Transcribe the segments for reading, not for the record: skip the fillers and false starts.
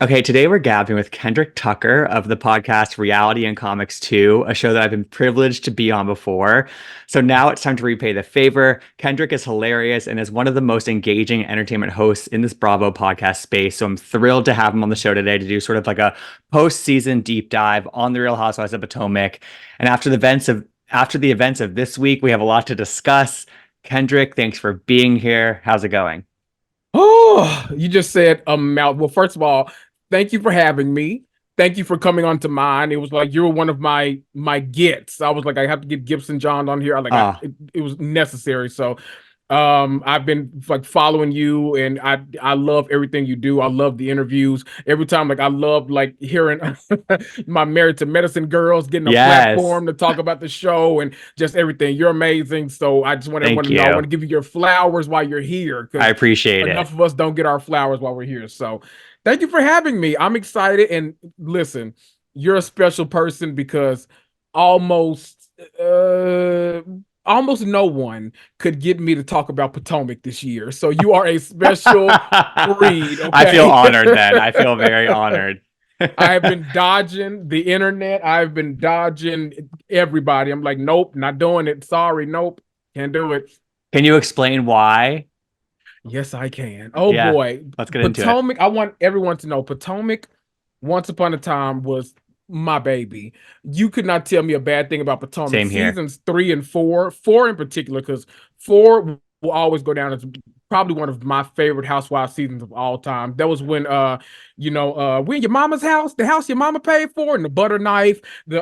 Okay, today we're gabbing with Kendrick Tucker of the podcast Reality and Comics 2, a show that I've been privileged to be on before. So now it's time to repay the favor. Kendrick is hilarious and is one of the most engaging entertainment hosts in this Bravo podcast space. So I'm thrilled to have him on the show today to do sort of like a post-season deep dive on the Real Housewives of Potomac. And after the events of this week, we have a lot to discuss. Kendrick, thanks for being here. How's it going? Oh, you just said a mouth. Well, first of all, thank you for having me. Thank you for coming on to mine. It was like you were one of my gets. I was like, I have to get Gibson Johns on here. Ah, It was necessary. So I've been like following you and I love everything you do. I love the interviews. Every time, like I love like hearing my Married to Medicine girls getting a yes. platform to talk about the show and just everything. You're amazing. So I just want everyone Thank to know I want you. to give you your flowers while you're here I because appreciate it. enough of us don't get our flowers while we're here. So thank you for having me. I'm excited. And listen, you're a special person because almost uh almost no one could get me to talk about Potomac this year. So you are a special breed, I feel okay? honored then. I feel very honored. I have been dodging the internet. I've been dodging everybody. I'm like, nope, not doing it. Sorry, nope, can't do it. Can you explain why? Yes, I can. Oh Yeah, boy. let's get into it. Potomac, I want everyone to know Potomac once upon a time was my baby. You could not tell me a bad thing about Potomac. Same here. Seasons 3 and 4, four in particular, because four will always go down as probably one of my favorite housewife seasons of all time. That was when we in your mama's house, the house your mama paid for, and the butter knife, the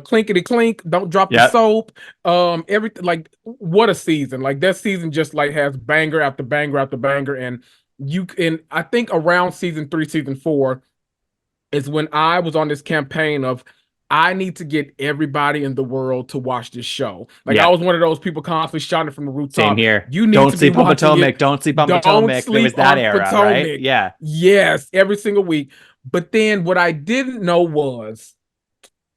clinkety clink, don't drop the Yep. soap. Everything, like what a season. Like that season just like has banger after banger after banger. And you can I think around season 3, season 4 is when I was on this campaign of I need to get everybody in the world to watch this show. Like I Yeah. was one of those people constantly shouting from the Same rooftop, here. you need Don't to be sleep on watching Potomac. it. Don't sleep on Don't Potomac. It was sleep that on era, right? Potomac. Yeah. Yes, every single week. But then what I didn't know was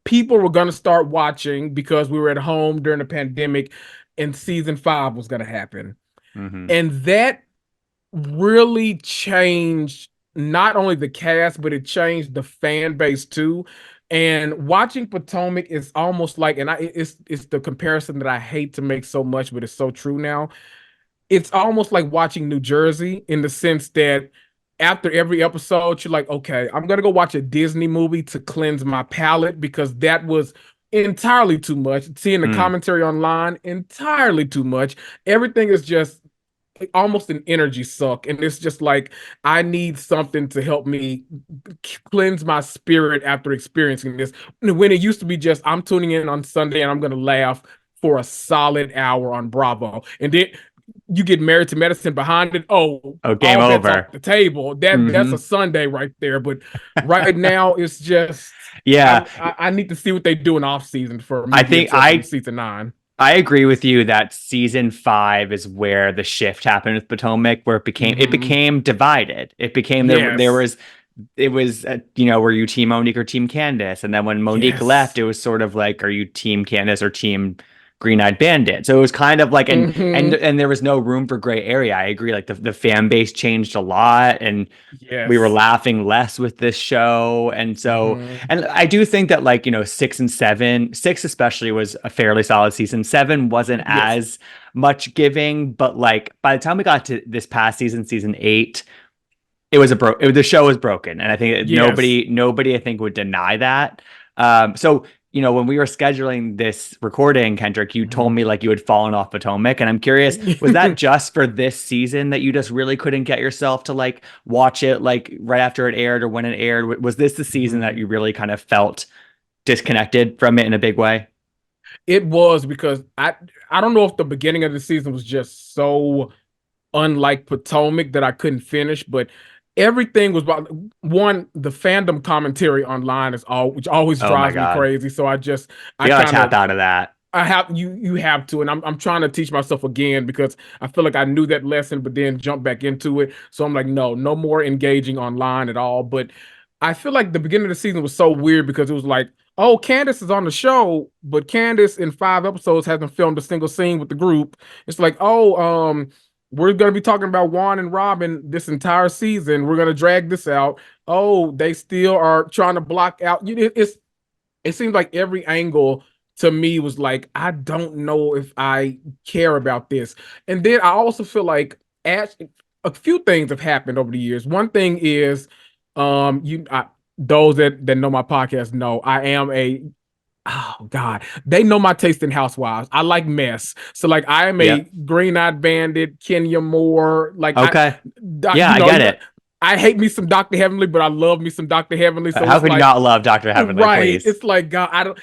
people were going to start watching because we were at home during the pandemic and season 5 was going to happen. Hmm. And that really changed not only the cast, but it changed the fan base too. And watching Potomac is almost like, and it's the comparison that I hate to make so much, but it's so true now. It's almost like watching New Jersey in the sense that after every episode, you're like, okay, I'm gonna go watch a Disney movie to cleanse my palate because that was entirely too much. Seeing the Mm. commentary online, entirely too much. Everything is just almost an energy suck. And it's just like, I need something to help me cleanse my spirit after experiencing this. When it used to be just, I'm tuning in on Sunday and I'm going to laugh for a solid hour on Bravo. And then you get Married to Medicine behind it. Oh, Oh, game all bets off over. the table. That's Hmm. a Sunday right there. But right now, it's just Yeah. I need to see what they do in off season for me I to be think obsessed with I season 9. I agree with you that season 5 is where the shift happened with Potomac, where it Mm-hmm. became divided. It became there Yes. was it was were you team Monique or team Candice? And then when Monique left, Yes. it was sort of like, are you team Candice or team Green Eyed Bandit? So it was kind of like, and and Mm-hmm. and there was no room for gray area. I agree. Like the fan base changed a lot, and we were Yes. laughing less with this show. And so, Mm-hmm. and I do think that, like, 6 and 7, six especially was a fairly solid season. 7 wasn't Yes. as much giving, but like by the time we got to this past season, season 8, the show was broken. And I think that Yes. nobody I think would deny that. So when we were scheduling this recording, Kendrick, you told Mhm. me like you had fallen off Potomac, and I'm curious, was that just for this season that you just really couldn't get yourself to like watch it like right after it aired or when it aired? Was this the season that Mhm. you really kind of felt disconnected from it in a big way? It was because I don't know if the beginning of the season was just so unlike Potomac that I couldn't finish, but everything was about one, the fandom commentary online is all which always Oh my drives me God. crazy. So I You gotta kind tap of out of that. I have you have to, and I'm trying to teach myself again because I feel like I knew that lesson, but then jump back into it. So I'm like, no more engaging online at all. But I feel like the beginning of the season was so weird because it was like, oh, Candice is on the show, but Candice in 5 episodes hasn't filmed a single scene with the group. It's like, oh, we're going to be talking about Juan and Robyn this entire season. We're going to drag this out. Oh, they still are trying to block out. It seems like every angle to me was like, I don't know if I care about this. And then I also feel like Ash, a few things have happened over the years. One thing is, those that know my podcast know I am a oh God, they know my taste in housewives. I like mess. So like I am a Yep. green-eyed bandit, Kenya Moore. Okay. Yeah, You I know, get it. I hate me some Dr. Heavenly, but I love me some Dr. Heavenly. So How it's could you like, not love Dr. Heavenly, right. please? It's like God, I don't.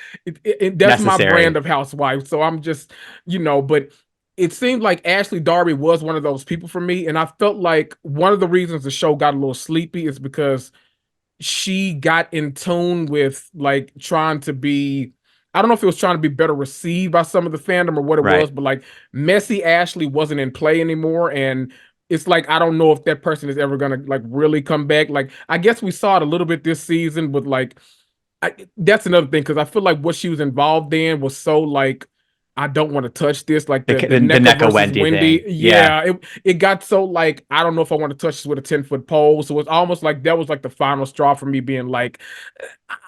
That's my brand Necessary. of housewife. So I'm just, but it seemed like Ashley Darby was one of those people for me, and I felt like one of the reasons the show got a little sleepy is because she got in tune with like trying to be. I don't know if it was trying to be better received by some of the fandom or what it was, Right. but like messy Ashley wasn't in play anymore, and it's like I don't know if that person is ever gonna like really come back. Like I guess we saw it a little bit this season, but like that's another thing because I feel like what she was involved in was so like I don't want to touch this, like the The Nneka Nneka versus Wendy Wendy. thing. Yeah. Yeah, it got so like I don't know if I want to touch this with a 10-foot pole. So it's almost like that was like the final straw for me being like,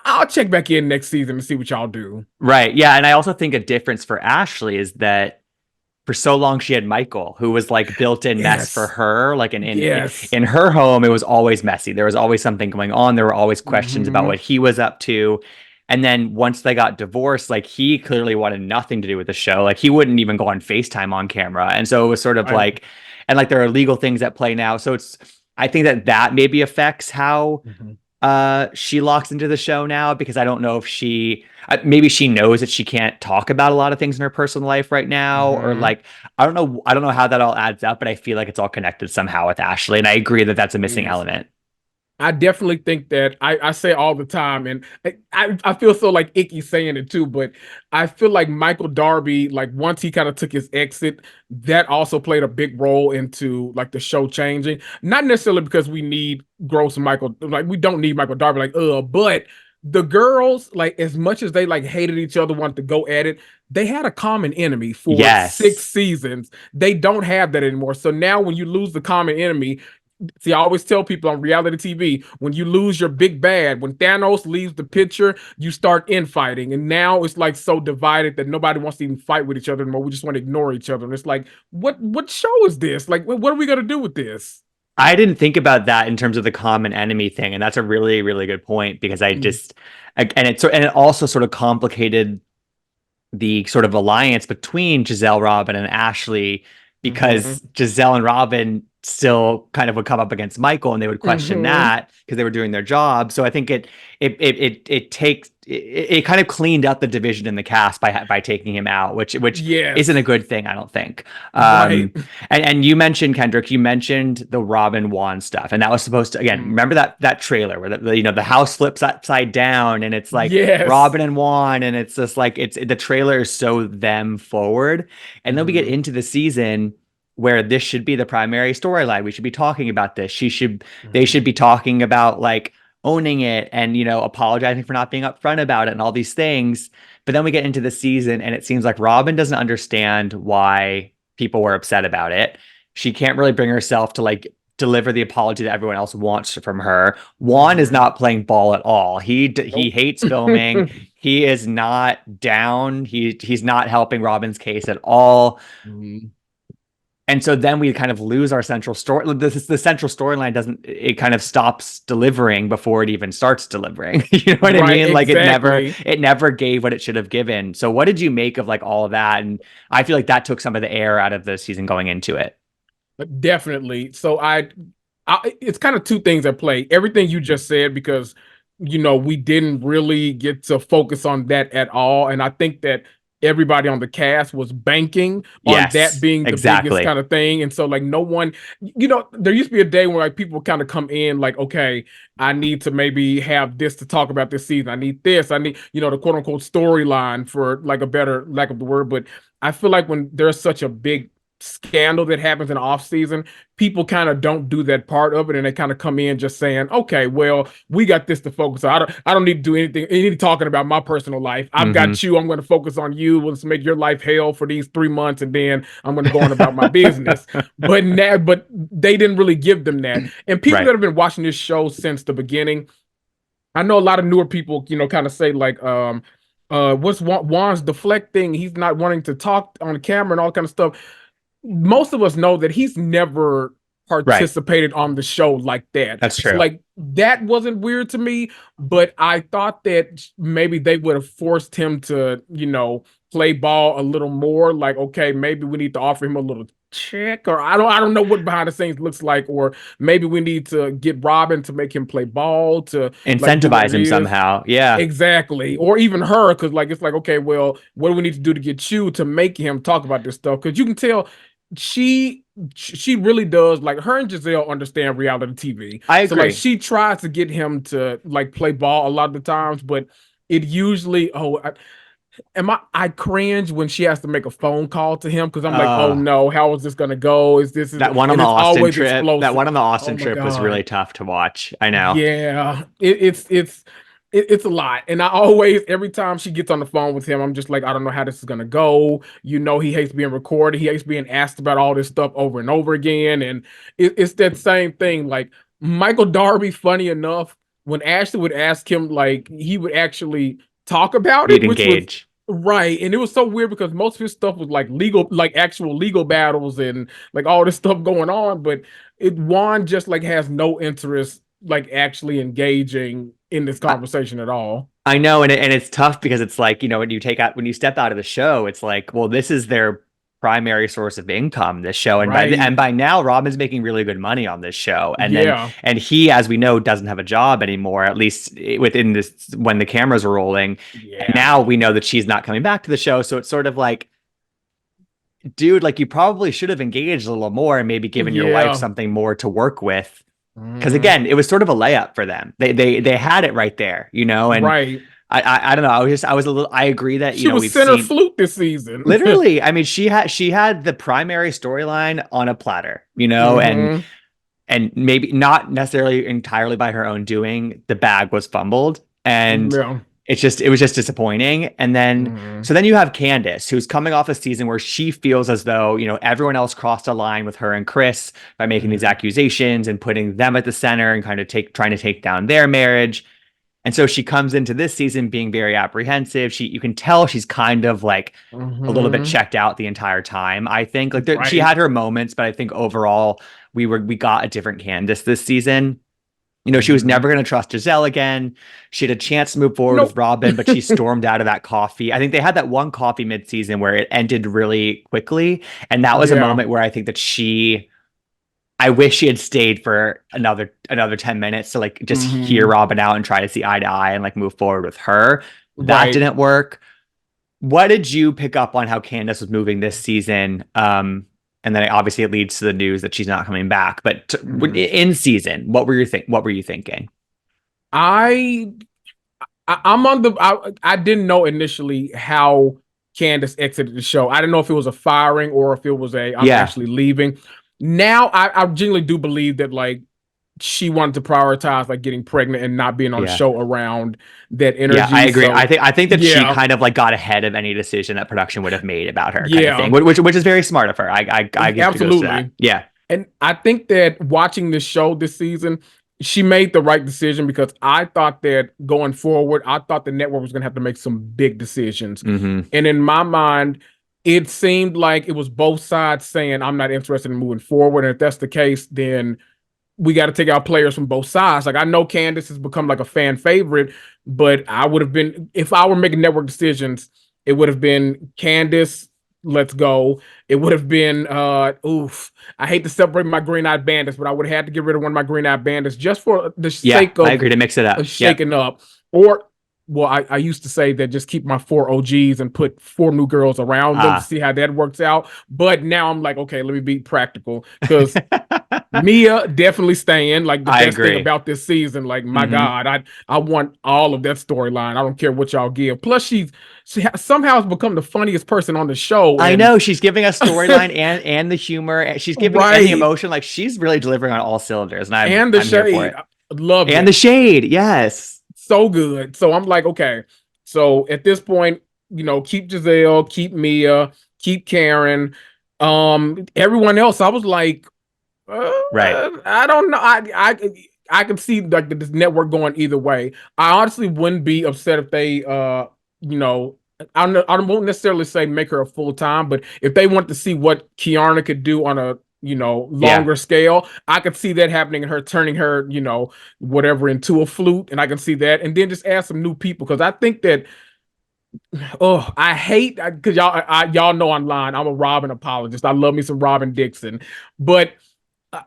I'll check back in next season and see what y'all do. Right. Yeah. And I also think a difference for Ashley is that for so long she had Michael, who was like built-in mess for Yes, her. Like yes. in her home, it was always messy. There was always something going on. There were always questions about Hmm. what he was up to. And then once they got divorced, like he clearly wanted nothing to do with the show. Like he wouldn't even go on FaceTime on camera. And so it was sort of Right. like, and like there are legal things at play now. So it's I think that that maybe affects how Hmm. she locks into the show now, because I don't know if she maybe she knows that she can't talk about a lot of things in her personal life right now, or Hmm. like I don't know how that all adds up, but I feel like it's all connected somehow with Ashley, and I agree that that's a It missing is. element. I definitely think that I say all the time, and I feel so like icky saying it too, but I feel like Michael Darby, like once he kind of took his exit, that also played a big role into like the show changing. Not necessarily because we need gross Michael, like we don't need Michael Darby, like but the girls, like as much as they like hated each other, wanted to go at it, they had a common enemy for six Yes. seasons. They don't have that anymore. So now when you lose the common enemy, see, I always tell people on reality TV, when you lose your big bad, when Thanos leaves the picture, you start infighting. And now it's like so divided that nobody wants to even fight with each other anymore. We just want to ignore each other. And it's like, what show is this? Like, what are we gonna do with this? I didn't think about that in terms of the common enemy thing, and that's a really really good point, because I Mm. just and it also sort of complicated the sort of alliance between Giselle, Robin, and Ashley, Mm-hmm. because Giselle and Robin still kind of would come up against Michael, and they would question Mm-hmm. that because they were doing their job. So I think it takes it kind of cleaned up the division in the cast by taking him out, which isn't a Yes. good thing, I don't think. Right. And you mentioned, Kendrick, you mentioned the Robin Juan stuff, and that was supposed to, again, Mm. remember that trailer where the house flips upside down, and it's like Yes. Robin and Juan, and it's just like it's the trailer is so them forward, and then we get Mm-hmm. into the season where this should be the primary storyline. We should be talking about this. They Mm-hmm. should be talking about like owning it, and apologizing for not being upfront about it and all these things. But then we get into the season, and it seems like Robin doesn't understand why people were upset about it. She can't really bring herself to like deliver the apology that everyone else wants from her. Juan is Mm-hmm. not playing ball at all. He Nope. hates filming. He is not down. He's not helping Robin's case at all. Mhm. And so then we kind of lose our central story. The central storyline doesn't, it kind of stops delivering before it even starts delivering. You know what I Right, mean? Like exactly. it never gave what it should have given. So what did you make of like all of that? And I feel like that took some of the air out of the season going into it. Definitely. So it's kind of two things at play. Everything you just said, because we didn't really get to focus on that at all, and I think that everybody on the cast was banking on that Yes, being the biggest exactly. kind of thing, and so like no one, there used to be a day where like people kind of come in like, okay, I need to maybe have this to talk about this season. I need this. I need the quote unquote storyline for like a better lack of the word, but I feel like when there's such a big scandal that happens in the off season, people kind of don't do that part of it, and they kind of come in just saying, "Okay, well, we got this to focus on. I don't need to do anything, any talking about my personal life. I've Hmm. got you. I'm going to focus on you. Let's make your life hell for these 3 months, and then I'm going to go on about my business." But now, but they didn't really give them that. And people Right. that have been watching this show since the beginning, I know a lot of newer people, kind of say like, what's Juan's deflecting? He's not wanting to talk on camera and all kind of stuff. Most of us know that he's never Right. participated on the show like that. That's So true. like that wasn't weird to me, but I thought that maybe they would have forced him to, play ball a little more. Like, okay, maybe we need to offer him a little check, or I don't know what behind the scenes looks like, or maybe we need to get Robyn to make him play ball to like do what Incentivize it him is. somehow. Yeah. Exactly. Or even her, because like it's like, okay, well, what do we need to do to get you to make him talk about this stuff? Because you can tell she she really does, like, her and Giselle understand reality TV. I So like agree. she tries to get him to like play ball a lot of the times, but it usually I cringe when she has to make a phone call to him because I'm like, oh Uh, no, how is this gonna go? that one on And the it's Austin always trip, that explosive. one on the Oh Austin my trip was God. really tough to watch. I know. Yeah, it's a lot, and I always, every time she gets on the phone with him, I'm just like, I don't know how this is gonna go. He hates being recorded. He hates being asked about all this stuff over and over again, and it's that same thing. Like Michael Darby, funny enough, when Ashley would ask him, like he would actually talk about He'd it, which was engage. right, and it was so weird because most of his stuff was like legal, like actual legal battles and like all this stuff going on, but Juan just like has no interest like actually engaging in this I, conversation at all. I know, and it's tough because it's like, when you step out of the show, it's like, well, this is their primary source of income, this show. And Right. by now, Robin's making really good money on this show. Yeah. And he, as we know, doesn't have a job anymore, at least within this when the cameras are rolling. And Yeah. now we know that she's not coming back to the show. So it's sort of like, dude, like you probably should have engaged a little more and maybe given your wife Yeah. something more to work with. Because Mhm. again, it was sort of a layup for them. They had it right there, and Right. I don't know. I was a little. I agree that She was we've center seen flute this season. literally. I mean, she had the primary storyline on a platter, Hmm. and maybe not necessarily entirely by her own doing. The bag was fumbled, and Yeah. it was just disappointing. And then Hmm. so then you have Candice, who's coming off a season where she feels as though everyone else crossed a line with her and Chris by making these Hmm. accusations and putting them at the center and kind of trying to take down their marriage. And so she comes into this season being very apprehensive. You can tell she's kind of like a little bit Hmm. checked out the entire time. I think like she Right. had her moments, but I think overall we got a different Candice this season. She was Hmm. never going to trust Giselle again. She had a chance to move forward with Nope. Robyn, but she stormed out of that coffee. I think they had that one coffee mid-season where it ended really quickly, and that was a Yeah. moment where I think that I wish she had stayed for another 10 minutes to like just hear Hmm. Robyn out and try to see eye to eye and like move forward with her. That Right. didn't work. What did you pick up on how Candice was moving this season? And then obviously it leads to the news that she's not coming back. But Hmm. in season, what were you thinking? I I'm on the I didn't know initially how Candace exited the show. I didn't know if it was a firing or if it was a I'm Yeah, actually leaving. Now I genuinely do believe that like she wanted to prioritize like getting pregnant and not being on the yeah, show around that yeah. I energy. agree. So I think that she yeah, kind of like got ahead of any decision that production would have made about her, kind of thing, yeah, which is very smart of her. I give kudos to that. absolutely. Yeah. And I think that watching this show this season, she made the right decision because I thought that going forward, I thought the network was going to have to make some big decisions. Hmm. And in my mind, it seemed like it was both sides saying, I'm not interested in moving forward. And if that's the case, then we got to take out players from both sides. Like I know Candace has become like a fan favorite, but I would have been, if I were making network decisions, it would have been Candace, let's go. It would have been I hate to separate my green-eyed bandits, but I would have had to get rid of one of my green-eyed bandits just for the Yeah, sake I of agree to mix it up. Yep. shaking up. Or well, I used to say that just keep my four OGs and put four new girls around them to Ah, see how that works out. But now I'm like, okay, let me be practical because Mia definitely staying. Like the I best thing agree. about this season, like my Hmm. God, I want all of that storyline. I don't care what y'all give. Plus, somehow has become the funniest person on the show, I and know she's giving us storyline and the humor. She's giving and the right, emotion. Like she's really delivering on all cylinders, and I'm and the I'm here for shade, it. I loved And the it. shade, yes. So good. So I'm like, okay. So at this point, keep Giselle, keep Mia, keep Karen. Everyone else, I was like, Right. I don't know. I can see like this network going either way. I honestly wouldn't be upset if they you know I won't necessarily say make her a full time, but if they want to see what Kiana could do on a Yeah. longer scale, I could see that happening and her turning her whatever into a flute, and I can see that, and then just add some new people because I think that I hate because y'all know online I'm a Robyn apologist. I love me some Robyn Dixon, but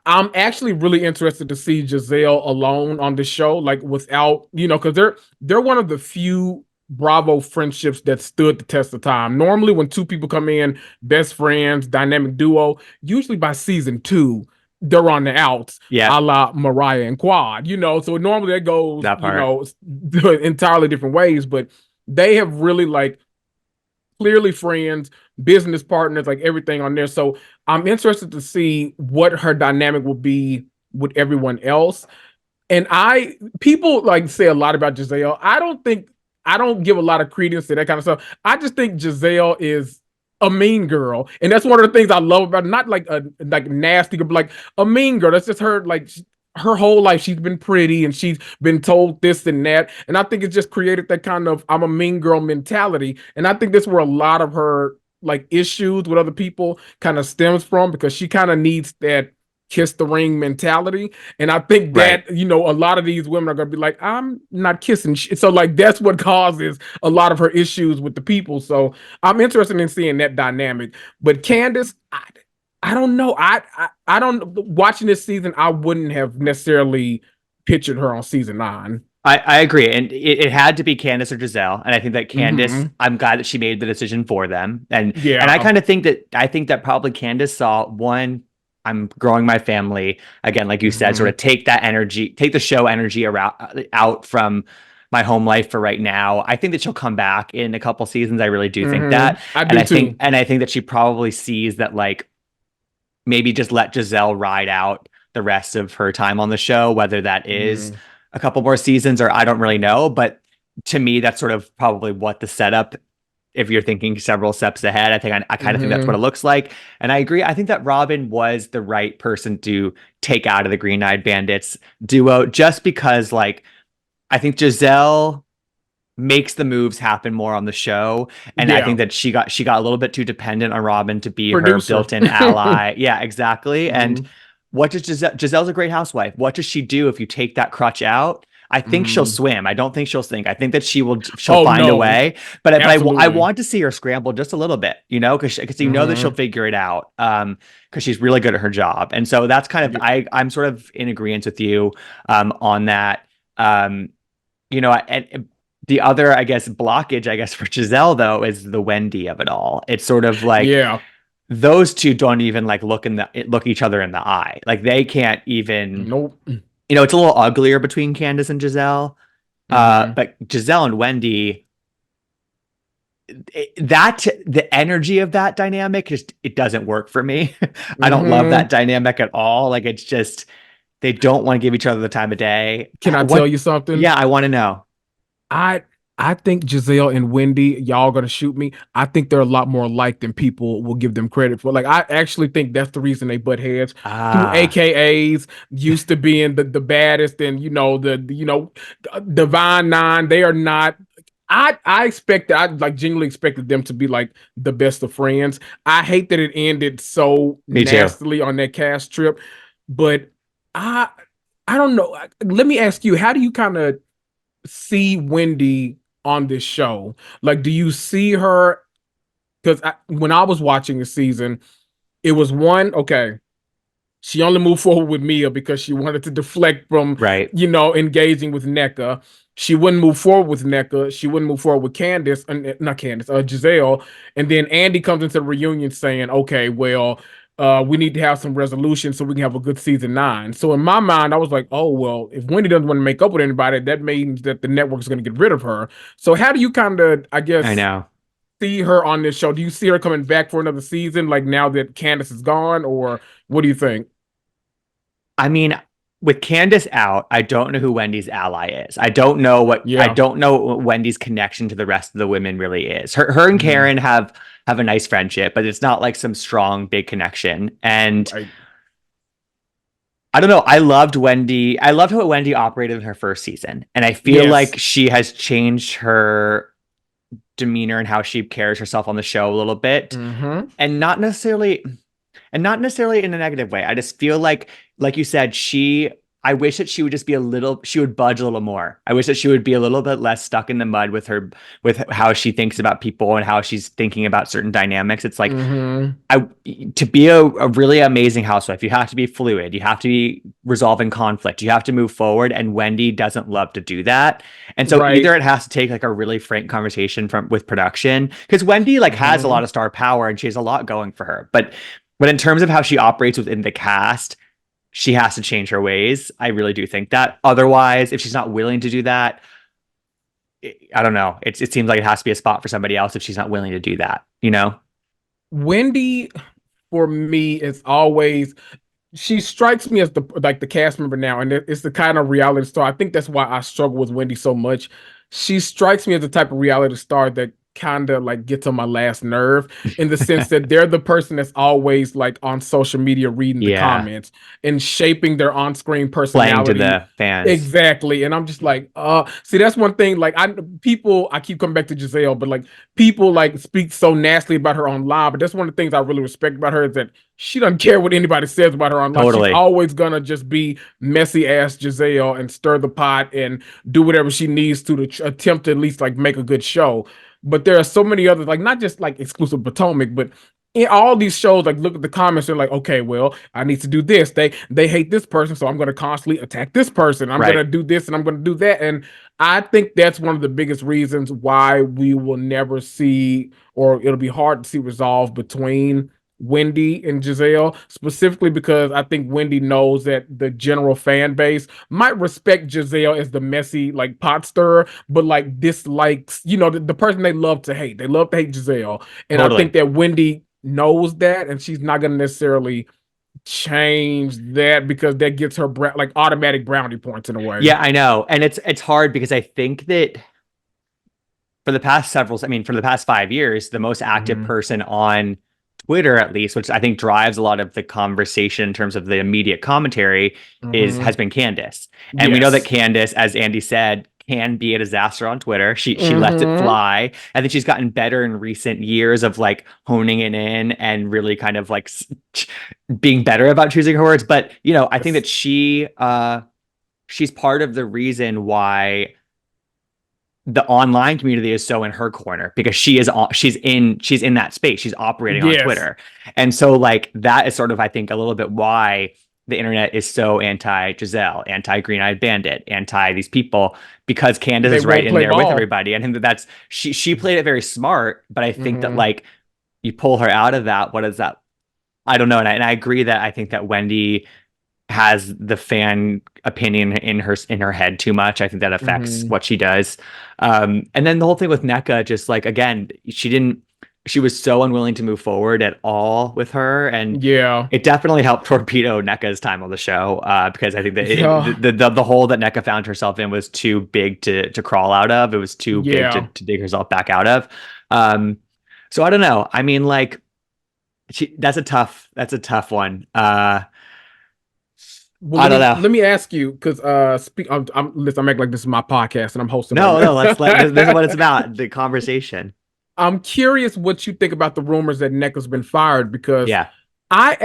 I'm actually really interested to see Giselle alone on the show, like without, because they're one of the few Bravo friendships that stood the test of time. Normally, when two people come in, best friends, dynamic duo, usually by season two, they're on the outs, Yeah. a la Mariah and Quad, So normally that goes, That part. entirely different ways, but they have really like clearly friends, business partners, like everything on there. So I'm interested to see what her dynamic will be with everyone else. And people like say a lot about Giselle. I don't give a lot of credence to that kind of stuff. I just think Giselle is a mean girl, and that's one of the things I love about her. Not like a like nasty, but like a mean girl. That's just her. Like her whole life, she's been pretty, and she's been told this and that. And I think it just created that kind of I'm a mean girl mentality. And I think that's where a lot of her like issues with other people kind of stems from because she kind of needs that kiss the ring mentality. And I think Right. that, a lot of these women are going to be like, I'm not kissing. So, like, that's what causes a lot of her issues with the people. So, I'm interested in seeing that dynamic. But Candice, I don't know. I don't, watching this season, I wouldn't have necessarily pictured her on season nine. I agree. And it had to be Candice or Giselle. And I think that Candice, Hmm. I'm glad that she made the decision for them. And I Yeah. kind of think that probably Candice saw one, I'm growing my family. Again, like you said, sort Hmm. of take that energy, take the show energy around out from my home life for right now. I think that she'll come back in a couple seasons. I really do think Hmm. that. I And do I think too. and I think that she probably sees that like maybe just let Giselle ride out the rest of her time on the show, whether that is Hmm. a couple more seasons or I don't really know. But to me, that's sort of probably what the setup, if you're thinking several steps ahead, I kind of think that's what it Hmm. looks like. And I agree. I think that Robyn was the right person to take out of the Green Eyed Bandits duo just because, like, I think Giselle makes the moves happen more on the show, and I Yeah. think that she got a little bit too dependent on Robyn to be her Producer. built-in ally. Yeah, exactly. And Hmm. what does Giselle's a great housewife. What does she do if you take that crutch out? I think she'll Hmm. swim. I don't think she'll sink. I think that she'll Oh find a no, way. But I absolutely. want to see her scramble just a little bit, because you know that she'll Hmm. figure it out. Because she's really good at her job, and so that's kind of Yep. I'm sort of in agreement with you on that. Um, and the other, I guess, blockage, I guess, for Giselle though, is the Wendy of it all. It's sort of like Yeah. those two don't even like look each other in the eye. Like they can't even, Nope. it's a little uglier between Candice and Giselle. Hmm. But Giselle and Wendy, that the energy of that dynamic just it doesn't work for me. I don't love that Hmm. dynamic at all. Like it's just they don't want to give each other the time of day. Can I tell What? you something? Yeah, I want to know. I I think Giselle and Wendy, y'all gonna shoot me. I think they're a lot more alike than people will give them credit for. Like, I actually think that's the reason they butt heads through Ah, AKAs, used to being the baddest, and Divine Nine. They are not. I like genuinely expected them to be like the best of friends. I hate that it ended so me too. nastily on that cast trip, but I I don't know. Let me ask you, how do you kind of see Wendy on this show? Like, do you see her? Because when I was watching the season, it was one, okay, She only moved forward with Mia because she wanted to deflect from, Right. engaging with Nneka. She wouldn't move forward with Nneka. She wouldn't move forward with Candice, not Candice, Giselle. And then Andy comes into the reunion saying, okay, well, we need to have some resolution so we can have a good season 9. So in my mind, I was like, oh, well, if Wendy doesn't want to make up with anybody, that means that the network is going to get rid of her. So how do you kind of, I I guess, know. see her on this show? Do you see her coming back for another season, like now that Candice is gone, or what do you think? I mean, with Candice out, I don't know who Wendy's ally is. I Yeah. don't know what Wendy's connection to the rest of the women really is. Her and Mhm. Karen have a nice friendship, but it's not like some strong big connection. And Right. I don't know. I loved Wendy. I loved how Wendy operated in her first season. And I feel Yes. like she has changed her demeanor and how she carries herself on the show a little bit. Mm-hmm. And not necessarily in a negative way. I just feel like you said, I wish that she would budge a little more. I wish that she would be a little bit less stuck in the mud with how she thinks about people and how she's thinking about certain dynamics. It's like, Mm-hmm. I to be a really amazing housewife, you have to be fluid. You have to be resolving conflict. You have to move forward. And Wendy doesn't love to do that. And so Right. either it has to take like a really frank conversation from with production, because Wendy like has a Mm-hmm. lot of star power and she has a lot going for her. But in terms of how she operates within the cast, she has to change her ways. I really do think that. Otherwise, if she's not willing to do that, I don't know. It seems like it has to be a spot for somebody else if she's not willing to do that, you know? Wendy, for me, is always she strikes me as the cast member now, and it's the kind of reality star. I think that's why I struggle with Wendy so much. She strikes me as the type of reality star that kind of like gets on my last nerve, in the sense that they're the person that's always like on social media reading the Yeah. comments and shaping their on-screen Playing to personality. the fans. Exactly. And I'm just like, see, that's one thing. Like, I keep coming back to Giselle, but like people like speak so nasty about her online. But that's one of the things I really respect about her, is that she doesn't care what anybody says about her online. She's Totally. always gonna just be messy ass Giselle and stir the pot and do whatever she needs to attempt to at least like make a good show. But there are so many others, like not just like exclusive Potomac, but in all these shows, like look at the comments, they're like, okay, well, I need to do this. They hate this person, so I'm gonna constantly attack this person. I'm gonna Right. do this and I'm gonna do that. And I think that's one of the biggest reasons why we will never see, or it'll be hard to see resolve between Wendy and Giselle, specifically because I think Wendy knows that the general fan base might respect Giselle as the messy, like pot stirrer, but like dislikes, the person they love to hate. They love to hate Giselle. And I think Totally. that Wendy knows that, and she's not going to necessarily change that, because that gets her like automatic brownie points in a way. Yeah, I know. And it's hard because I think that for the past 5 years, the most active Hmm. person on Twitter, at least, which I think drives a lot of the conversation in terms of the immediate commentary, Hmm. has been Candice. And we know that Yes. Candice, as Andy said, can be a disaster on Twitter. She lets it Hmm. fly. I think she's gotten better in recent years of like honing it in and really kind of like being better about choosing her words. But I think that Yes. she's part of the reason why the online community is so in her corner, because she's in that space. She's operating on Yes. Twitter. And so like that is sort of, I think, a little bit why the internet is so anti Giselle, anti Green Eyed Bandit, anti these people, because Candace They is right won't in play there with ball. everybody. And that's she played it very smart, but I think that Hmm. like you pull her out of that, what is that? I don't know. And I agree that I think that Wendy has the fan opinion in her head too much. I think that affects Hmm. what she does. And then the whole thing with Nneka, just like again, she was so unwilling to move forward at all with her, and Yeah. it definitely helped torpedo Nneka's time on the show, because I think that Yeah. the hole that Nneka found herself in was too big to crawl out of. It was too big Yeah. to dig herself back out of. Um, so I don't know. I mean, like, that's a tough one. Well, I let don't me know. let me ask you, because listen, I'm acting like this is my podcast and I'm hosting right No, now. no, this is what it's about, the conversation. I'm curious what you think about the rumors that Nneka's been fired, because Yeah. I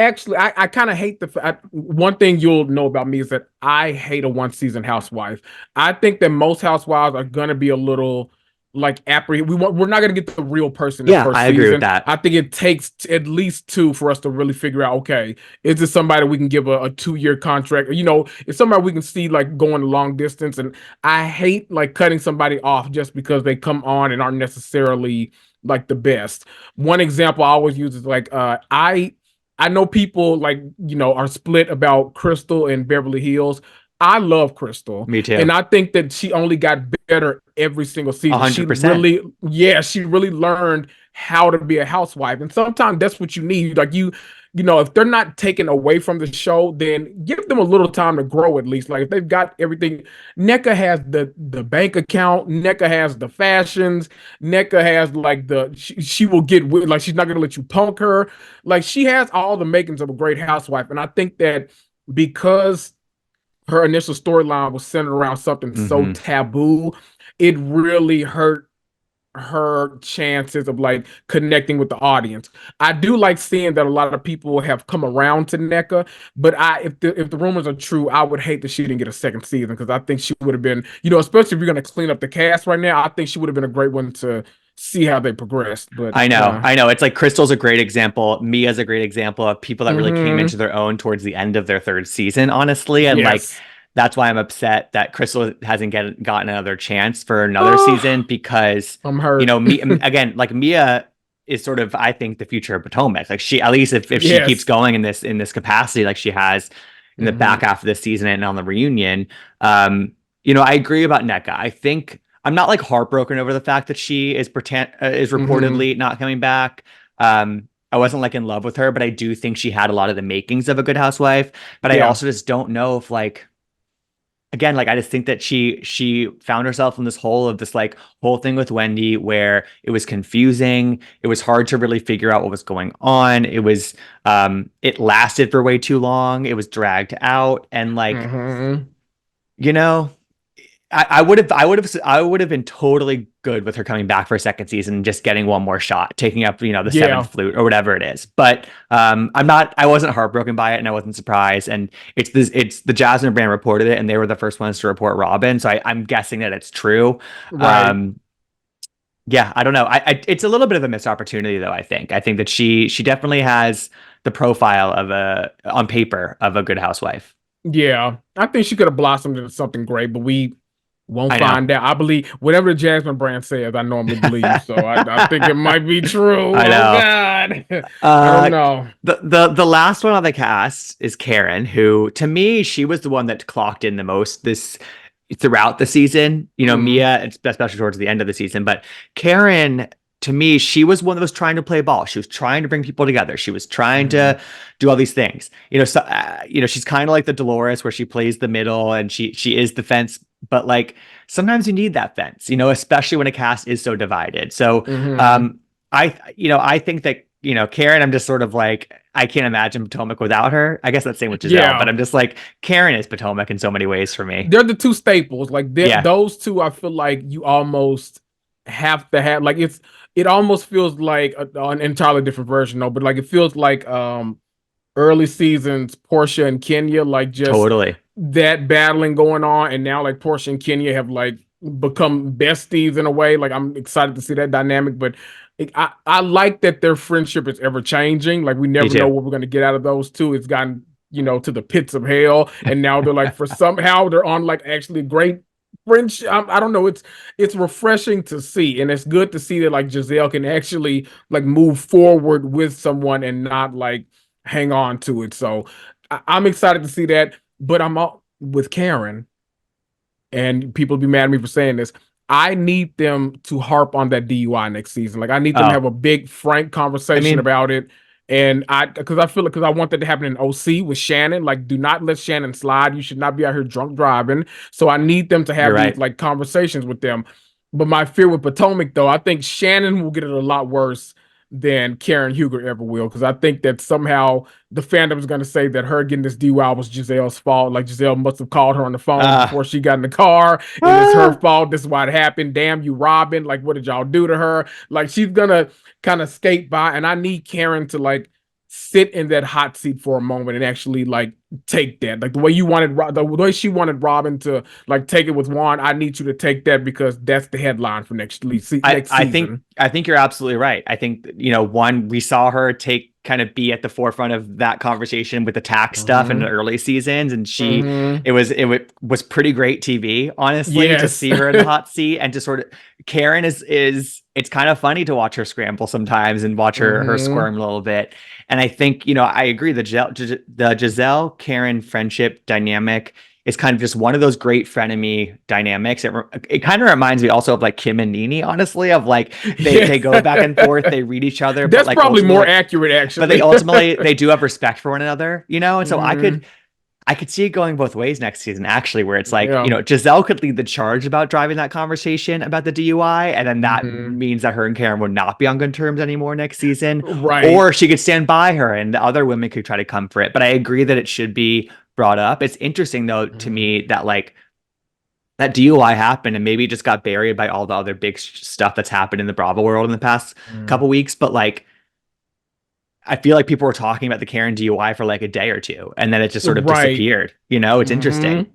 kind of hate one thing you'll know about me is that I hate a one season housewife. I think that most housewives are gonna be a little like we're not gonna get the real person the Yeah, first I agree with season. that. I think it takes at least two for us to really figure out, okay, is this somebody we can give a 2 year contract? It's somebody we can see like going a long distance. And I hate like cutting somebody off just because they come on and aren't necessarily like the best. One example I always use is like I know people like are split about Crystal and Beverly Hills. I love Crystal. Me too. And I think that she only got better every single A season. She hundred percent. really, yeah, she really learned how to be a housewife. And sometimes that's what you need. Like if they're not taken away from the show, then give them a little time to grow at least. Like if they've got everything, Nneka has the bank account, Nneka has the fashions, Nneka has like she will get with, like she's not gonna let you punk her. Like she has all the makings of a great housewife. And I think that because her initial storyline was centered around something so Hmm. taboo, it really hurt her chances of like connecting with the audience. I do like seeing that a lot of people have come around to Nneka, but if the rumors are true, I would hate that she didn't get a second season because I think she would have been, especially if you're gonna clean up the cast right now, I think she would have been a great one to see how they progressed. But I know, I know. It's like Crystal's a great example. Mia's a great example of people that really came into mhm, their own towards the end of their third season, honestly. And like yes. that's why I'm upset that Crystal hasn't gotten another chance for another season Oh, because, I'm hurt. Me again, like Mia is sort of, I think, the future of Potomac. Like she, at least if she keeps Yes. going in this capacity, like she has in the back Hmm. half of this season and on the reunion, I agree about Nneka. I think I'm not like heartbroken over the fact that she is Hmm. reportedly not coming back. I wasn't like in love with her, but I do think she had a lot of the makings of a good housewife. But I Yeah. also just don't know if like again, like I just think that she found herself in this hole of this like whole thing with Wendy where it was confusing. It was hard to really figure out what was going on. It lasted for way too long. It was dragged out and like, Hmm. you know, I would have been totally good with her coming back for a second season and just getting one more shot, taking up, the seventh Yeah. flute or whatever it is. But I wasn't heartbroken by it and I wasn't surprised. And it's the Jasmine brand reported it and they were the first ones to report Robyn. So I'm guessing that it's true. Right. Um, yeah, I don't know. It's a little bit of a missed opportunity though, I think that she definitely has the profile of a on paper of a good housewife. Yeah. I think she could have blossomed into something great, but we won't I know. find out. I believe whatever the Jasmine brand says, I normally believe. So I think it might be true. I Oh know. God. I don't Uh, know. the last one on the cast is Karen, who to me she was the one that clocked in the most this throughout the season. Mm, Mia, especially towards the end of the season, but Karen. To me, she was one that was trying to play ball. She was trying to bring people together. She was trying to mm, do all these things. She's kind of like the Dolores, where she plays the middle and she is the fence. But like sometimes you need that fence, especially when a cast is so divided. So mm. um, I think that, Karen, I'm just sort of like, I can't imagine Potomac without her. I guess that's same with Giselle, but Yeah. I'm just like, Karen is Potomac in so many ways for me. They're the two staples. Like Yeah, those two, I feel like you almost have to have. Like it almost feels like an entirely different version, though. But like it feels like early seasons Portia and Kenya, like just totally. that battling going on, and now like Portia and Kenya have like become besties in a way. Like I'm excited to see that dynamic, but I like that their friendship is ever changing. Like we Me never know too. what we're gonna get out of those two. It's gotten to the pits of hell, and now they're like for somehow they're on like actually great friendship. I don't know. It's refreshing to see, and it's good to see that like Giselle can actually like move forward with someone and not like hang on to it. So I'm excited to see that. But I'm all with Karen, and people be mad at me for saying this. I need them to harp on that DUI next season. Like I need them to have Oh, a big, frank I conversation mean, about it. And because I feel like, because I want that to happen in OC with Shannon. Like, do not let Shannon slide. You should not be out here drunk driving. So I need them to you're have these right. like conversations with them. But my fear with Potomac, though, I think Shannon will get it a lot worse than Karen Huger ever will. Because I think that somehow the fandom is going to say that her getting this DUI was Giselle's fault. Like Giselle must have called her on the phone Uh, before she got in the car, and it's her ah, fault. This is why it happened. Damn you, Robyn. Like, what did y'all do to her? Like, she's gonna kind of skate by, and I need Karen to like sit in that hot seat for a moment and actually like take that, like the way you wanted, the way she wanted Robyn to like take it with Juan. I need you to take that because that's the headline for next I think season. I think you're absolutely right. I think, one, we saw her kind of be at the forefront of that conversation with the tax stuff in the Hmm. early seasons, and Hmm. it was pretty great TV, honestly, to Yes. see her in the hot seat and to sort of Karen is it's kind of funny to watch her scramble sometimes and watch her Hmm. squirm a little bit. And I think, I agree, the Giselle Karen friendship dynamic is kind of just one of those great frenemy dynamics. It kind of reminds me also of like Kim and Nene, honestly, of like Yeah. they go back and forth, they read each other, That's probably more accurate, but they actually. ultimately they do have respect for one another, and so Hmm. I could see it going both ways next season, actually, where it's like, Yeah. Giselle could lead the charge about driving that conversation about the DUI, and then that Hmm. means that her and Karen would not be on good terms anymore next season. Right. Or she could stand by her and the other women could try to come for it. But I agree that it should be brought up. It's interesting, though, to me that like that DUI happened and maybe it just got buried by all the other big stuff that's happened in the Bravo world in the past Hmm. couple weeks. But like, I feel like people were talking about the Karen DUI for like a day or two, and then it just sort of Right. disappeared. It's Hmm. interesting.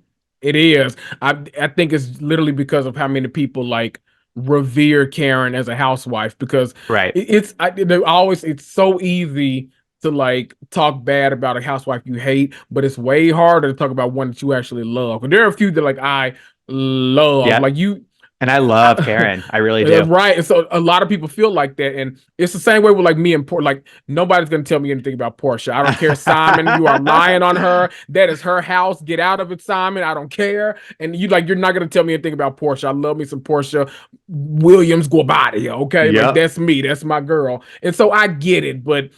It is. I think it's literally because of how many people like revere Karen as a housewife, because Right. they always, it's so easy to like talk bad about a housewife you hate, but it's way harder to talk about one that you actually love. But there are a few that like I love, Yeah. like you. And I love Karen. I really do. Right. And so a lot of people feel like that. And it's the same way with like me and Portia. Like nobody's gonna tell me anything about Portia. I don't care, Simon. You are lying on her. That is her house. Get out of it, Simon. I don't care. And you're not gonna tell me anything about Portia. I love me some Portia Williams Guabati. Okay. Like Yep. that's me. That's my girl. And so I get it, but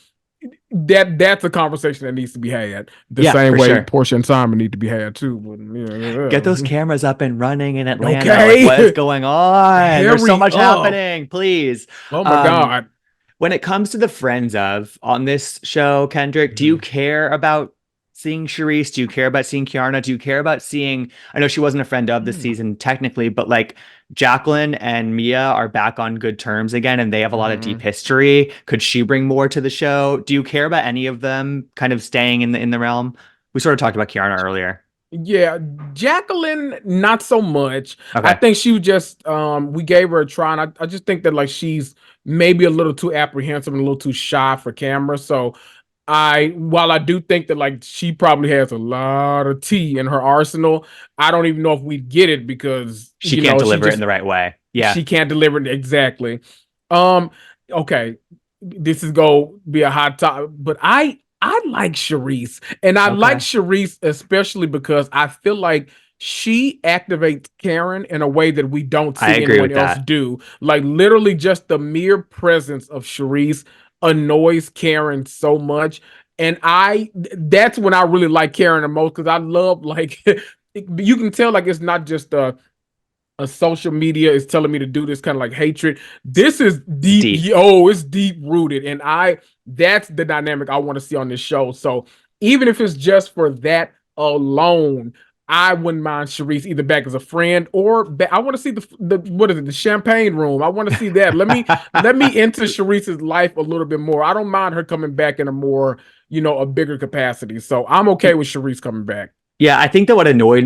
that's a conversation that needs to be had. The Yeah, same for way sure. Portia and Simon need to be had too. But Get those yeah. cameras up and running in Atlanta. Like, what is Okay. going on? There's so Hurry much up. happening. Please. Oh my Um, God. when it comes to the friends of on this show, Kendrick, do you Mhm. care about seeing Charisse? Do you care about seeing Kiarna? Do you care about seeing? I know she wasn't a friend of this Mm. season technically, but like Jacqueline and Mia are back on good terms again, and they have a lot of deep Mhm. history. Could she bring more to the show? Do you care about any of them kind of staying in the realm? We sort of talked about Kiarna earlier. Yeah, Jacqueline, not so much. I Okay, think she was just we gave her a try, and I just think that like she's maybe a little too apprehensive and a little too shy for camera. So while I do think that like she probably has a lot of tea in her arsenal, I don't even know if we'd get it because she can't she deliver it in just the right way. Yeah. she can't deliver it exactly. Um, okay, this is gonna be a hot topic, but I like Charisse, and I like Okay. Charisse especially because I feel like she activates Karen in a way that we don't I see agree anyone with else that. do. Like literally, just the mere presence of Charisse annoys Karen so much, and that's when I really like Karen the most because I love like you can tell like it's not just a social media is telling me to do this kind of like hatred. This is It's deep. deep. Oh, it's deep rooted. And that's the dynamic I want to see on this show. So even if it's just for that alone, I wouldn't mind Sharice either back as a friend or I want to see the what is it, the champagne room. I want to see that. Let me into Sharice's life a little bit more. I don't mind her coming back in a more, a bigger capacity. So I'm okay with Sharice coming back. Yeah, I think what's annoyed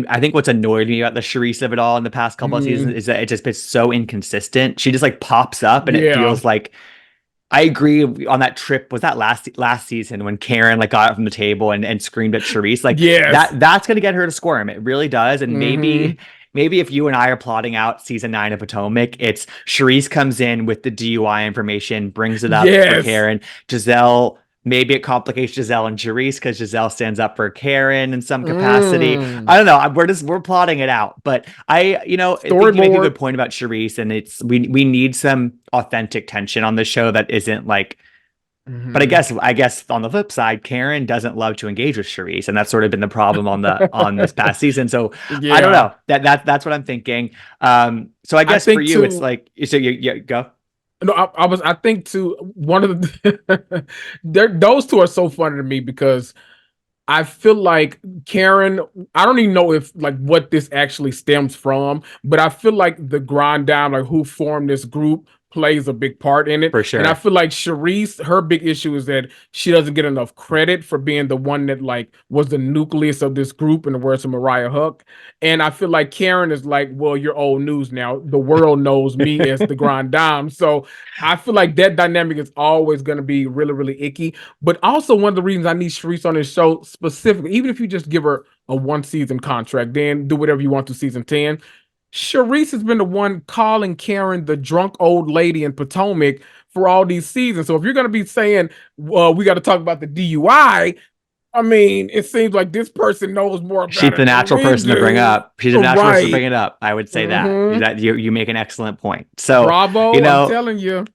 me about the Charisse of it all in the past couple of seasons Mm, is that it just been so inconsistent. She just like pops up and it yeah. feels like I agree on that trip. Was that last season when Karen like got up from the table and screamed at Charisse? Like Yes. that's gonna get her to squirm. It really does. And Hmm. maybe if you and I are plotting out season 9 of Potomac, it's Charisse comes in with the DUI information, brings it up for Yes. Karen. Giselle, maybe it complicates Giselle and Charisse because Giselle stands up for Karen in some capacity. I Mm. don't know. We're plotting it out, but I think you make a Storyboard. good point about Charisse, and it's we need some authentic tension on the show that isn't like. But Hmm. I guess on the flip side, Karen doesn't love to engage with Charisse, and that's sort of been the problem on this past season. So I don't Yeah. know. That's what I'm thinking. So I I guess for think you, it's too. like so you go. No, I think too. One of the those two are so funny to me because I feel like Karen, I don't even know if like what this actually stems from, but I feel like the grind down, like who formed this group, plays a big part in it. For And I sure. feel like Charisse, her big issue is that she doesn't get enough credit for being the one that like was the nucleus of this group, in the words of Mariah Huck. And I feel like Karen is like, well, you're old news now. The world knows me as the Grand Dame. So I feel like that dynamic is always going to be really, really icky. But also one of the reasons I need Charisse on this show specifically, even if you just give her a 1 season contract, then do whatever you want to season 10. Charisse has been the one calling Karen the drunk old lady in Potomac for all these seasons. So if you're going to be saying, well, we got to talk about the DUI, I mean, it seems like this person knows more She's about the it than natural we person to bring do. up. She's a natural person to Right. bring it up. I would say that. Mm-hmm. That you make an excellent point. So, you Bravo. I'm know, telling you,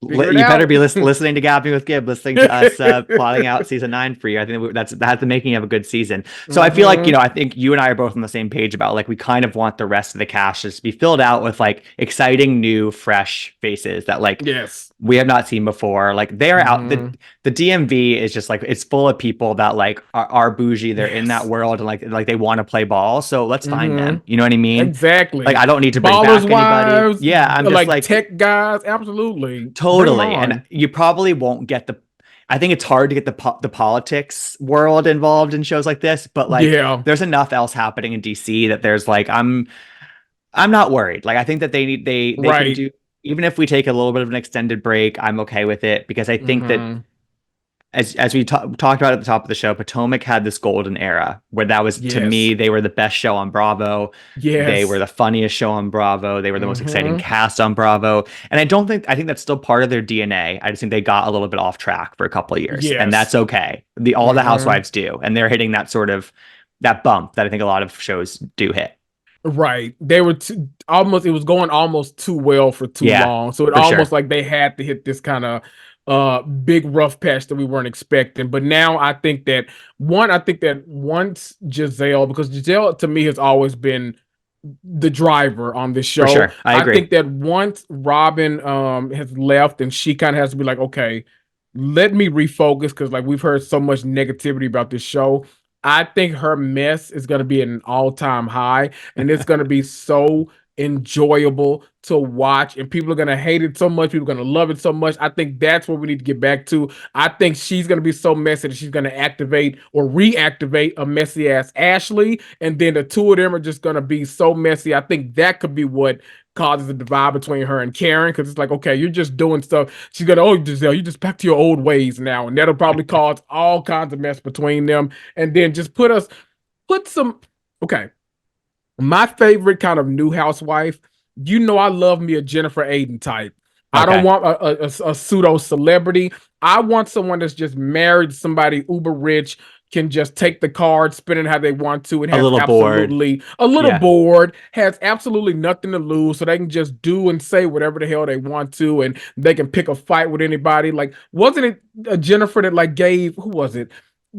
figure it you better out. be listening to Gapping with Gib, listening to us plotting out season 9 for you. I think that's the making of a good season. So I feel like, Mm-hmm. I think you and I are both on the same page about like we kind of want the rest of the cast just to be filled out with like exciting, new, fresh faces that like Yes. we have not seen before. Like they're out. Mm-hmm. The DMV is just like it's full of people that like are bougie. They're in that Yes. world and like they want to play ball. So let's find Mm-hmm. them. You know what I mean? Like Exactly. I don't need to bring Ballers back anybody. wives, Yeah, I'm just like like tech guys, absolutely. Bring them totally. And on. you probably won't get the. I think it's hard to get the politics world involved in shows like this, but like Yeah. there's enough else happening in DC that there's like I'm not worried. Like I think that they can Right. do even if we take a little bit of an extended break, I'm okay with it because I think that Mm-hmm. as we talked about at the top of the show, Potomac had this golden era where that was to Yes. me they were the best show on Bravo. They were Yes. the funniest show on Bravo. They were the most exciting Mm-hmm. cast on Bravo. And I think that's still part of their DNA. I just think they got a little bit off track for a couple of years, and Yes. that's okay. All the Mm-hmm. housewives do, and they're hitting that sort of that bump that I think a lot of shows do hit. Right. They were almost, it was going almost too well for too Yeah, long. So it for almost sure. like they had to hit this kind of big rough patch that we weren't expecting. But now I think that once Giselle, because Giselle to me has always been the driver on this For show. sure. I I agree. think that once Robyn has left and she kind of has to be like, okay, let me refocus because like we've heard so much negativity about this show. I think her mess is going to be at an all-time high, and it's going to be so enjoyable to watch, and people are going to hate it so much, people are going to love it so much. I think that's what we need to get back to. I think she's going to be so messy that she's going to activate or reactivate a messy ass Ashley, and then the two of them are just going to be so messy. I think that could be what causes a divide between her and Karen, because it's like, okay, you're just doing stuff. She's gonna, oh, Giselle, you just back to your old ways now, and that'll probably cause all kinds of mess between them. And then just put some. Okay, my favorite kind of new housewife. I love me a Jennifer Aiden type. I don't Okay. want a pseudo celebrity. I want someone that's just married to somebody uber rich, can just take the card, spin it how they want to, and A has little bored. absolutely a little Yeah. bored, has absolutely nothing to lose, so they can just do and say whatever the hell they want to, and they can pick a fight with anybody. Like, wasn't it Jennifer that like gave who was it?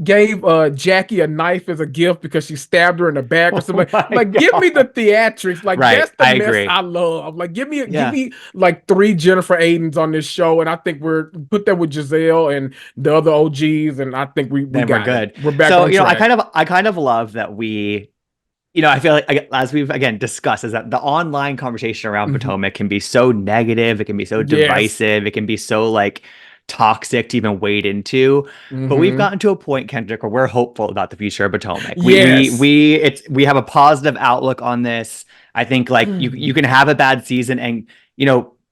Gave Jackie a knife as a gift because she stabbed her in the back or Oh something. my Like, give me the God. theatrics. Like, Right. that's the I mess agree. I love. Like, give Yeah. me like 3 Jennifer Aidens on this show, and I think we're put that with Giselle and the other OGs, and I think we Then we're got it. good. We're back So, on track. I kind of love that I feel like as we've again discussed, is that the online conversation around Mhm. Potomac can be so negative, it can be so Yes. divisive, it can be so like toxic to even wade into. But we've Hmm. gotten to a point, Kendrick, where we're hopeful about the future of Potomac. Yes. We have a positive outlook on this. I think like you can have a bad season and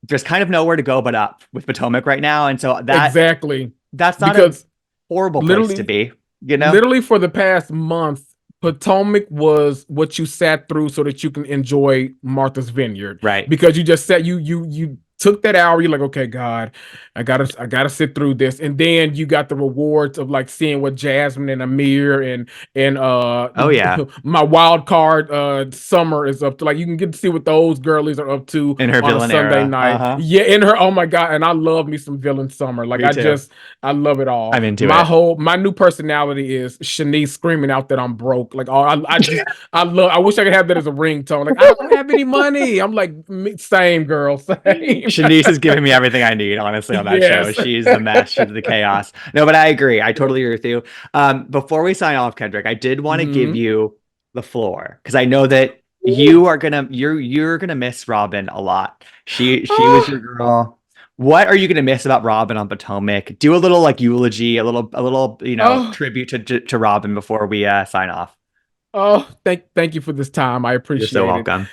there's kind of nowhere to go but up with Potomac right now. And so Exactly. that's not a Because horrible place to literally, be, you know? literally for the past month, Potomac was what you sat through so that you can enjoy Martha's Vineyard. Right. Because you just sat, you took that hour, you're like, okay, God, I gotta sit through this. And then you got the rewards of like seeing what Jasmine and Amir and Oh yeah. my wild card Summer is up to. Like, you can get to see what those girlies are up to In her on a villain Sunday era. night. Uh-huh. Yeah, in her, oh my God. And I love me some villain Summer. Like, Me too. I love it all. I'm into it. My new personality is Shanice screaming out that I'm broke. Like, oh, I wish I could have that as a ringtone. Like, I don't have any money. I'm like, same girl, same. Shanice is giving me everything I need, honestly, on that show. Yes. She's the mess, she's the chaos. No, but I agree. I totally agree with you. Before we sign off, Kendrick, I did want to give Hmm. you the floor because I know that you're gonna miss Robyn a lot. She was your Oh, girl. What are you gonna miss about Robyn on Potomac? Do a little like eulogy, a little oh, tribute to Robyn before we sign off. oh, thank you for this time. I You're so appreciate it. welcome.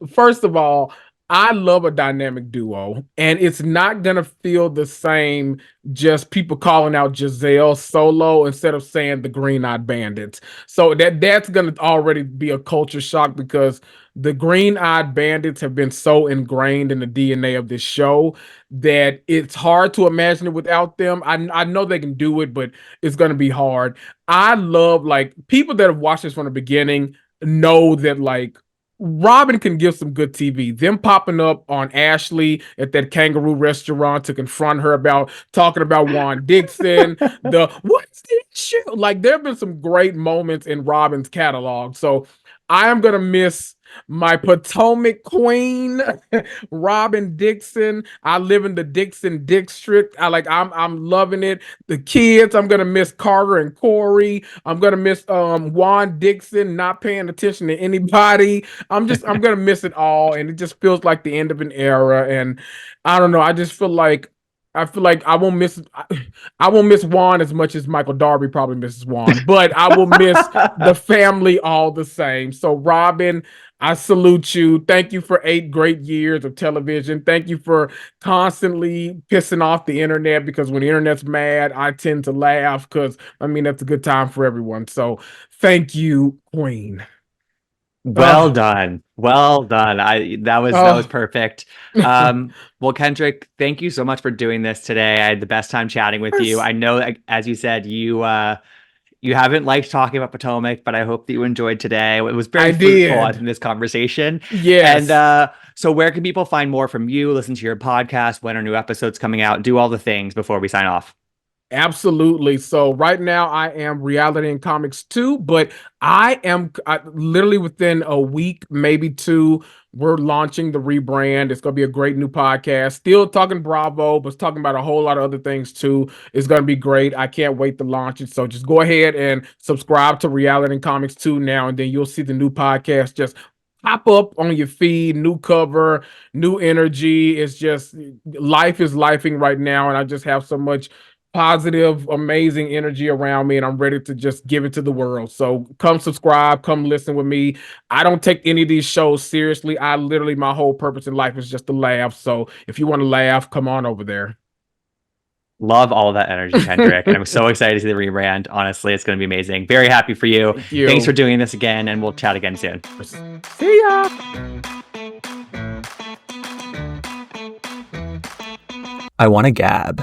First of all, I love a dynamic duo, and it's not gonna feel the same just people calling out Giselle solo instead of saying the Green Eyed Bandits. So that's gonna already be a culture shock because the Green Eyed Bandits have been so ingrained in the DNA of this show that it's hard to imagine it without them. I know they can do it, but it's gonna be hard. I love like people that have watched this from the beginning know that like Robyn can give some good TV. Them popping up on Ashley at that kangaroo restaurant to confront her about talking about Juan Dixon. The what's this shit? Like there have been some great moments in Robyn's catalog. So I am gonna miss my Potomac queen, Robyn Dixon. I live in the Dixon district. I'm loving it. The kids, I'm gonna miss Carter and Corey. I'm gonna miss Juan Dixon not paying attention to anybody. I'm gonna miss it all, and it just feels like the end of an era. And I don't know. I feel like I won't miss Juan as much as Michael Darby probably misses Juan, but I will miss the family all the same. So Robyn, I salute you. Thank you for 8 great years of television. Thank you for constantly pissing off the internet because when the internet's mad, I tend to laugh because I mean that's a good time for everyone. So thank you, Queen. Well Uh, done. Well done. I that was uh, perfect. Well, Kendrick, thank you so much for doing this today. I had the best time chatting with you. I know, like, as you said, you haven't liked talking about Potomac, but I hope that you enjoyed today. It was very I fruitful, I did. think, this conversation. And Yes. so where can people find more from you, listen to your podcast, when are new episodes coming out, do all the things before we sign off? Absolutely. So right now I am reality and comics too, but literally within a week, maybe two, we're launching the rebrand. It's going to be a great new podcast. Still talking Bravo, but talking about a whole lot of other things too. It's going to be great. I can't wait to launch it. So just go ahead and subscribe to Reality and Comics 2 now, and then you'll see the new podcast just pop up on your feed, new cover, new energy. It's just life is lifing right now, and I just have so much positive, amazing energy around me, and I'm ready to just give it to the world. So come subscribe, come listen with me. I don't take any of these shows seriously. I literally, my whole purpose in life is just to laugh. So if you want to laugh, come on over there. Love all of that energy, Kendrick. And I'm so excited to see the rebrand. Honestly, it's going to be amazing. Very happy for you. Thank Thanks for you. doing this again, and we'll chat again soon. See ya. I want to gab.